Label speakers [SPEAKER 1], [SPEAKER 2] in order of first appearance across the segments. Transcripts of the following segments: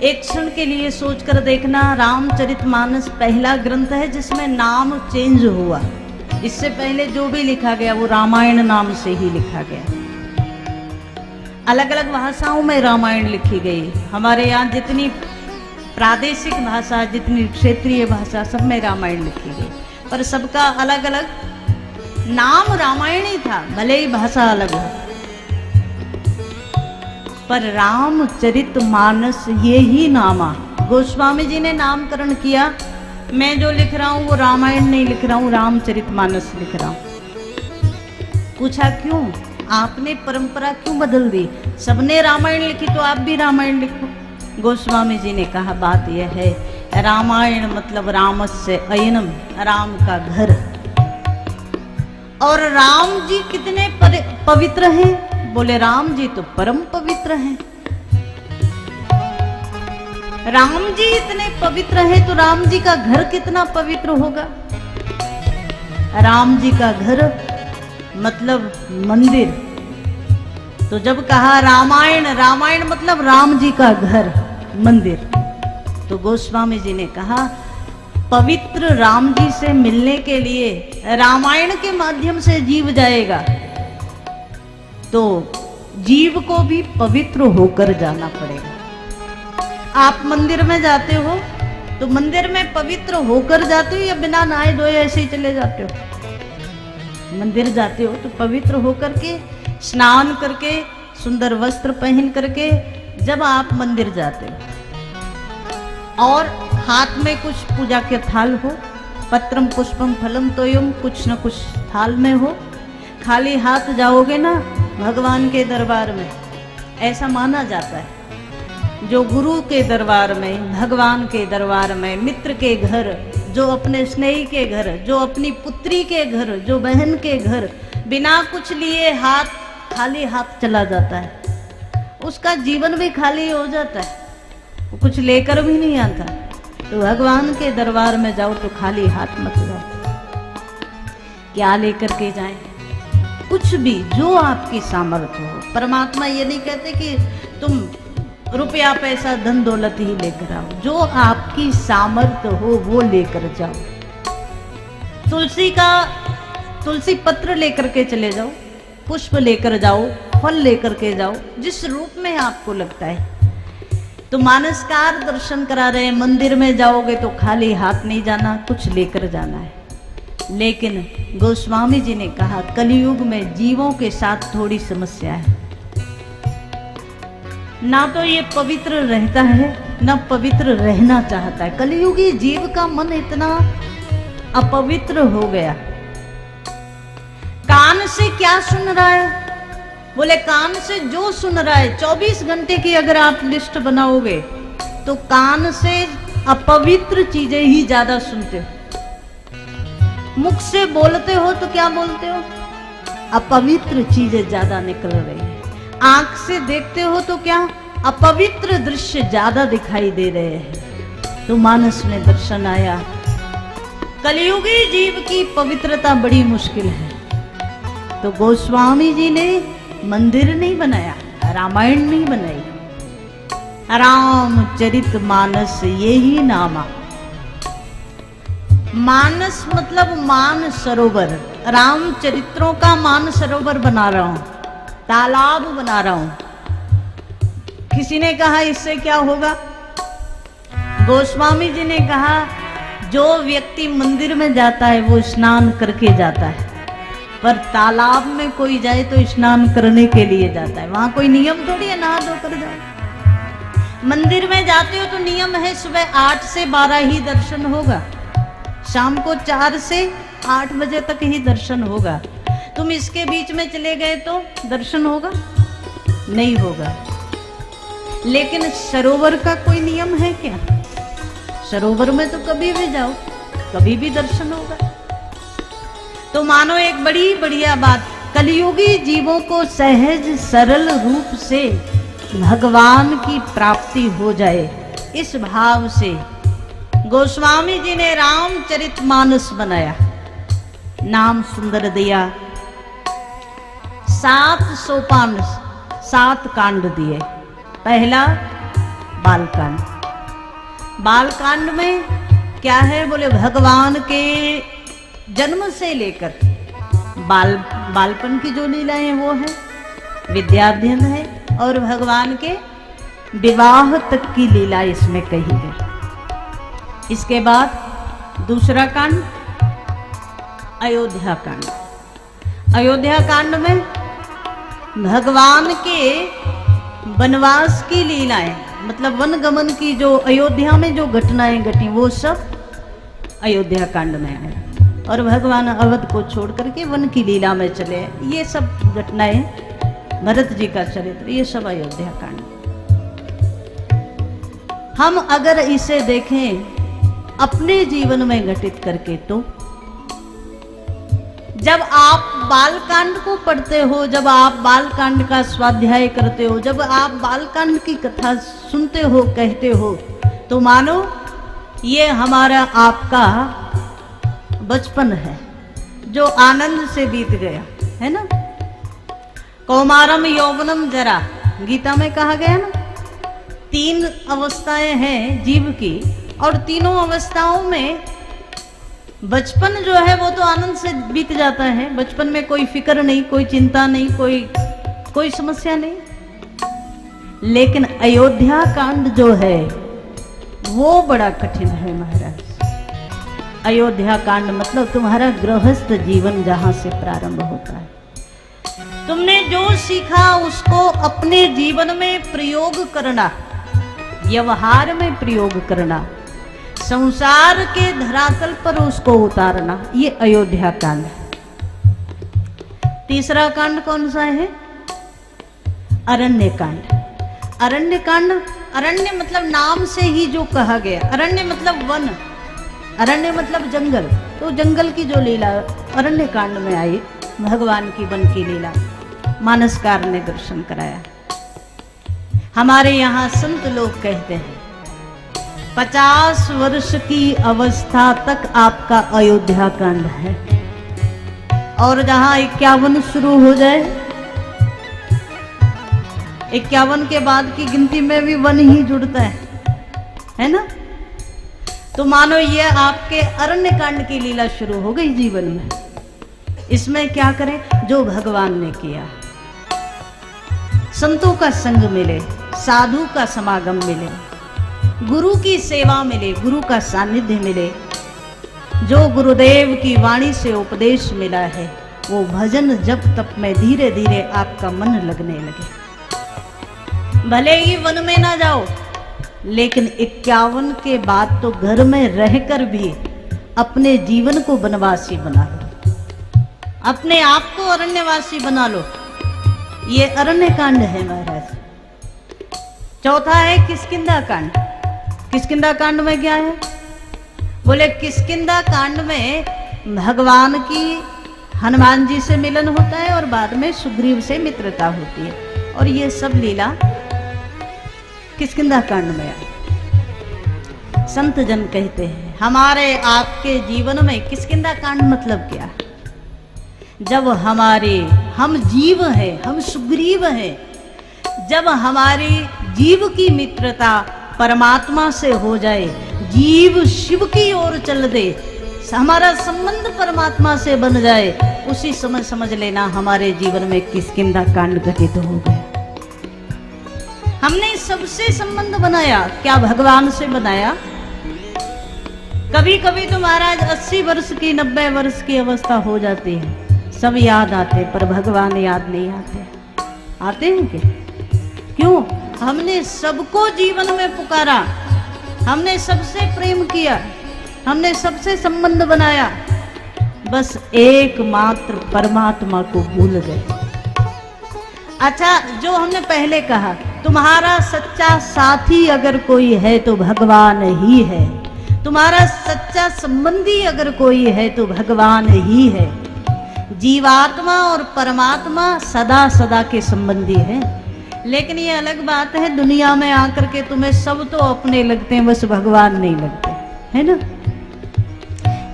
[SPEAKER 1] एक क्षण के लिए सोचकर देखना, रामचरितमानस पहला ग्रंथ है जिसमें नाम चेंज हुआ। इससे पहले जो भी लिखा गया वो रामायण नाम से ही लिखा गया। अलग अलग भाषाओं में रामायण लिखी गई। हमारे यहाँ जितनी प्रादेशिक भाषा, जितनी क्षेत्रीय भाषा, सब में रामायण लिखी गई, पर सबका अलग अलग नाम रामायण ही था, भले ही भाषा अलग हो। पर रामचरितमानस ये ही नामा गोस्वामी जी ने नामकरण किया। मैं जो लिख रहा हूं वो रामायण नहीं लिख रहा हूं, रामचरितमानस लिख रहा हूं। पूछा क्यों? आपने परंपरा क्यों बदल दी? सबने रामायण लिखी तो आप भी रामायण लिखो। गोस्वामी जी ने कहा बात यह है, रामायण मतलब रामस्य अयनम, राम का घर। और राम जी कितने पवित्र हैं? बोले राम जी तो परम पवित्र हैं। राम जी इतने पवित्र हैं तो राम जी का घर कितना पवित्र होगा? राम जी का घर मतलब मंदिर। तो जब कहा रामायण, रामायण मतलब राम जी का घर, मंदिर, तो गोस्वामी जी ने कहा पवित्र राम जी से मिलने के लिए रामायण के माध्यम से जीव जाएगा, तो जीव को भी पवित्र होकर जाना पड़ेगा। आप मंदिर में जाते हो तो मंदिर में पवित्र होकर जाते हो या बिना नहाए धोए ऐसे ही चले जाते हो? मंदिर जाते हो तो पवित्र होकर के, स्नान करके, सुंदर वस्त्र पहन करके जब आप मंदिर जाते हो और हाथ में कुछ पूजा के थाल हो, पत्रम पुष्पम फलम तोयम, कुछ न कुछ थाल में हो, खाली हाथ जाओगे ना भगवान के दरबार में, ऐसा माना जाता है। जो गुरु के दरबार में, भगवान के दरबार में, मित्र के घर, जो अपने स्नेही के घर, जो अपनी पुत्री के घर, जो बहन के घर, बिना कुछ लिए हाथ, खाली हाथ चला जाता है, उसका जीवन भी खाली हो जाता है, वो कुछ लेकर भी नहीं आता। तो भगवान के दरबार में जाओ तो खाली हाथ मत जाओ। क्या लेकर के जाएं? कुछ भी जो आपकी सामर्थ्य हो। परमात्मा ये नहीं कहते कि तुम रुपया पैसा धन दौलत ही लेकर आओ, जो आपकी सामर्थ्य हो वो लेकर जाओ। तुलसी पत्र लेकर के चले जाओ, पुष्प लेकर जाओ, फल लेकर के जाओ, जिस रूप में आपको लगता है। तो मानसकार दर्शन करा रहे हैं, मंदिर में जाओगे तो खाली हाथ नहीं जाना, कुछ लेकर जाना है। लेकिन गोस्वामी जी ने कहा कलयुग में जीवों के साथ थोड़ी समस्या है, ना तो ये पवित्र रहता है ना पवित्र रहना चाहता है। कलयुगी जीव का मन इतना अपवित्र हो गया। कान से क्या सुन रहा है? बोले कान से जो सुन रहा है, 24 घंटे की अगर आप लिस्ट बनाओगे तो कान से अपवित्र चीजें ही ज्यादा सुनते हो। मुख से बोलते हो तो क्या बोलते हो? अपवित्र चीजें ज्यादा निकल रही है। आंख से देखते हो तो क्या अपवित्र दृश्य ज्यादा दिखाई दे रहे हैं। तो मानस में दर्शन आया, कलयुगी जीव की पवित्रता बड़ी मुश्किल है। तो गोस्वामी जी ने मंदिर नहीं बनाया, रामायण नहीं बनाई, रामचरितमानस ये ही नामा। मानस मतलब मान सरोवर, रामचरित्रों का मान सरोवर बना रहा हूं, तालाब बना रहा हूं। किसी ने कहा इससे क्या होगा? गोस्वामी जी ने कहा जो व्यक्ति मंदिर में जाता है वो स्नान करके जाता है, पर तालाब में कोई जाए तो स्नान करने के लिए जाता है। वहां कोई नियम थोड़ी है नहा धो कर जाओ। मंदिर में जाते हो तो नियम है सुबह 8 से 12 ही दर्शन होगा, शाम को 4 से 8 बजे तक ही दर्शन होगा। तुम इसके बीच में चले गए तो दर्शन होगा? नहीं होगा। लेकिन सरोवर का कोई नियम है क्या? सरोवर में तो कभी भी जाओ, कभी भी दर्शन होगा। तो मानो एक बड़ी बढ़िया बात, कलयुगी जीवों को सहज सरल रूप से भगवान की प्राप्ति हो जाए, इस भाव से गोस्वामी जी ने रामचरितमानस बनाया। नाम सुंदर दिया, 7 सोपान, 7 कांड दिए। पहला बालकांड, बालकांड में क्या है बोले, भगवान के जन्म से लेकर बालपन की जो लीलाएं वो है, विद्याध्ययन है, और भगवान के विवाह तक की लीला इसमें कही गई। इसके बाद दूसरा कांड अयोध्या कांड। अयोध्या कांड में भगवान के वनवास की लीलाएं, मतलब वन गमन की जो अयोध्या में जो घटनाएं घटी वो सब अयोध्या कांड में आए, और भगवान अवध को छोड़ करके वन की लीला में चले। ये सब घटनाएं, भरत जी का चरित्र, ये सब अयोध्या कांड। हम अगर इसे देखें अपने जीवन में घटित करके, तो जब आप बालकांड को पढ़ते हो, जब आप बालकांड का स्वाध्याय करते हो, जब आप बालकांड की कथा सुनते हो, कहते हो, तो मानो ये हमारा आपका बचपन है जो आनंद से बीत गया है ना। कौमारम यौवनम जरा, गीता में कहा गया ना, 3 अवस्थाएं हैं जीव की, और तीनों अवस्थाओं में बचपन जो है वो तो आनंद से बीत जाता है। बचपन में कोई फिक्र नहीं, कोई चिंता नहीं, कोई समस्या नहीं। लेकिन अयोध्या कांड जो है वो बड़ा कठिन है महाराज। अयोध्या कांड मतलब तुम्हारा गृहस्थ जीवन जहां से प्रारंभ होता है। तुमने जो सीखा उसको अपने जीवन में प्रयोग करना, व्यवहार में प्रयोग करना, संसार के धरातल पर उसको उतारना, ये अयोध्या कांड है। तीसरा कांड कौन सा है? अरण्य कांड। अरण्य कांड, अरण्य मतलब नाम से ही जो कहा गया, अरण्य मतलब वन, अरण्य मतलब जंगल, तो जंगल की जो लीला अरण्य कांड में आई, भगवान की वन की लीला मानसकार ने दर्शन कराया। हमारे यहाँ संत लोग कहते हैं 50 वर्ष की अवस्था तक आपका अयोध्या कांड है, और जहां 51 शुरू हो जाए, 51 के बाद की गिनती में भी वन ही जुड़ता है ना, तो मानो ये आपके अरण्य कांड की लीला शुरू हो गई जीवन में। इसमें क्या करें? जो भगवान ने किया, संतों का संग मिले, साधु का समागम मिले, गुरु की सेवा मिले, गुरु का सानिध्य मिले, जो गुरुदेव की वाणी से उपदेश मिला है, वो भजन जप तप में धीरे धीरे आपका मन लगने लगे। भले ही वन में ना जाओ, लेकिन 51 के बाद तो घर में रहकर भी अपने जीवन को वनवासी बना लो, अपने आप को अरण्यवासी बना लो। ये अरण्य कांड है महाराज। चौथा है किष्किंधा कांड। किष्किंधा कांड में क्या है? बोले किष्किंधा कांड में भगवान की हनुमान जी से मिलन होता है, और बाद में सुग्रीव से मित्रता होती है, और ये सब लीला किष्किंधा कांड में आई। संत जन कहते हैं हमारे आपके जीवन में किष्किंधा कांड मतलब क्या है? जब हम जीव हैं, हम सुग्रीव हैं, जब हमारी जीव की मित्रता परमात्मा से हो जाए, जीव शिव की ओर चल दे, हमारा संबंध परमात्मा से बन जाए, उसी समय समझ लेना हमारे जीवन में किष्किंधा कांड घटित हो गया। हमने सबसे संबंध बनाया, क्या भगवान से बनाया? कभी कभी तो महाराज 80 वर्ष की 90 वर्ष की अवस्था हो जाती है, सब याद आते, पर भगवान याद नहीं आते। आते हैं क्या? क्यों? हमने सबको जीवन में पुकारा, हमने सबसे प्रेम किया, हमने सबसे संबंध बनाया, बस एकमात्र परमात्मा को भूल गए। अच्छा, जो हमने पहले कहा, तुम्हारा सच्चा साथी अगर कोई है तो भगवान ही है, तुम्हारा सच्चा संबंधी अगर कोई है तो भगवान ही है। जीवात्मा और परमात्मा सदा सदा के संबंधी हैं। लेकिन ये अलग बात है, दुनिया में आकर के तुम्हें सब तो अपने लगते हैं, बस भगवान नहीं लगते, है ना।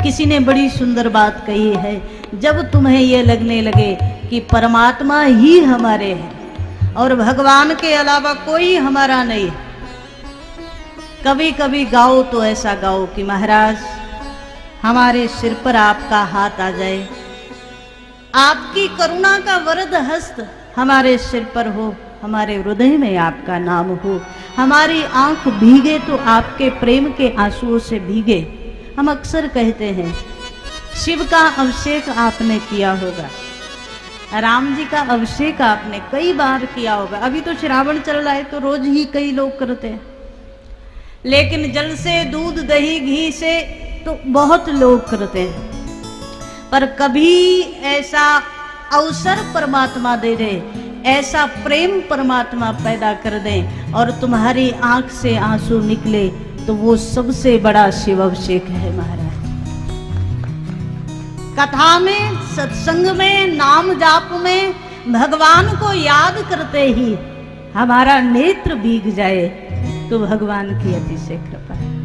[SPEAKER 1] किसी ने बड़ी सुंदर बात कही है, जब तुम्हें ये लगने लगे कि परमात्मा ही हमारे हैं और भगवान के अलावा कोई हमारा नहीं है, कभी कभी गाओ तो ऐसा गाओ कि महाराज हमारे सिर पर आपका हाथ आ जाए, आपकी करुणा का वरद हस्त हमारे सिर पर हो, हमारे हृदय में आपका नाम हो, हमारी आंख भीगे तो आपके प्रेम के आंसुओं से भीगे। हम अक्सर कहते हैं शिव का अभिषेक आपने किया होगा, राम जी का अभिषेक आपने कई बार किया होगा। अभी तो श्रावण चल रहा है तो रोज ही कई लोग करते हैं, लेकिन जल से दूध दही घी से तो बहुत लोग करते हैं। पर कभी ऐसा अवसर परमात्मा दे दे, ऐसा प्रेम परमात्मा पैदा कर दे और तुम्हारी आंख से आंसू निकले, तो वो सबसे बड़ा शिव अभिषेक है महाराज। कथा में, सत्संग में, नाम जाप में भगवान को याद करते ही हमारा नेत्र भीग जाए तो भगवान की अतिशय कृपा है।